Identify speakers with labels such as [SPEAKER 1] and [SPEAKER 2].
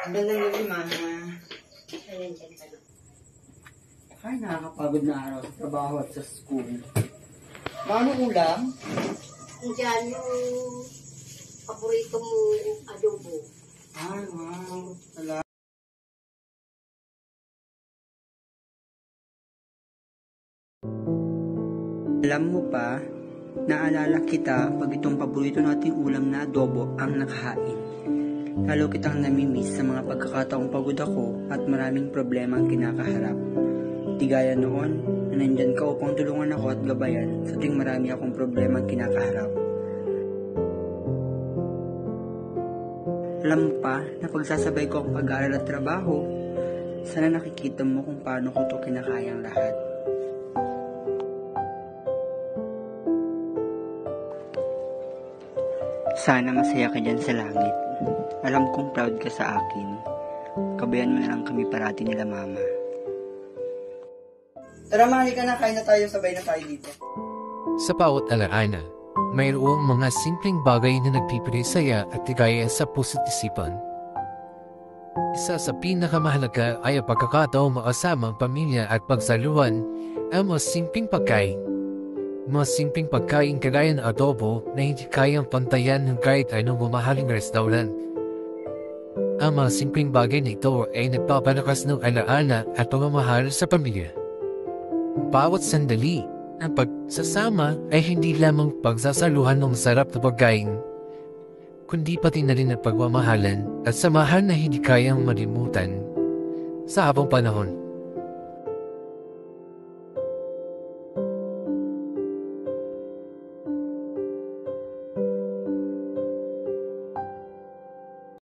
[SPEAKER 1] Magandang gabi, Mana.
[SPEAKER 2] Ayun, dyan ka na.
[SPEAKER 1] Ay, nakakapagod na araw sa trabaho at sa school. Mano ulam?
[SPEAKER 2] Diyan yung paborito mo adobo.
[SPEAKER 1] Ay, wow. Salamat. Alam mo pa, naalala kita pag itong paborito nating ulam na adobo ang nakahain. Lalo kitang namimiss sa mga pagkakataong pagod ako at maraming problema ang kinakaharap. Di gaya noon na nandyan ka upang tulungan ako at gabayan sa tuwing marami akong problema ang kinakaharap. Alam mo pa na pagsasabay ko ang pag-aaral at trabaho, sana nakikita mo kung paano ko ito kinakayang lahat. Sana masaya ka dyan sa langit. Alam kong proud ka sa akin. Kabayan mo na lang kami parati nila mama. Tara, mahali ka na. Kain na tayo. Sabay na tayo dito.
[SPEAKER 3] Sa bawat alaala, mayroong mga simpleng bagay na nagpipili-saya at tigaya sa puso't isipan. Isa sa pinakamahalaga ay ang pagkakataong makasama ang pamilya at pagsaluhan ang mga simpleng pagkain. Mga simpleng pagkain kagaya ng adobo na hindi kayang pantayan ng kahit anong mamahaling restaurant. Ang mga simpleng bagay na ito ay nagpapalakas ng alaala at pamamahal sa pamilya. Bawat sandali ng pagsasama ay hindi lamang pagsasaluhan ng sarap na pagkain, kundi pati na rin ang pagmamahalan at samahan na hindi kayang malimutan sa habang panahon.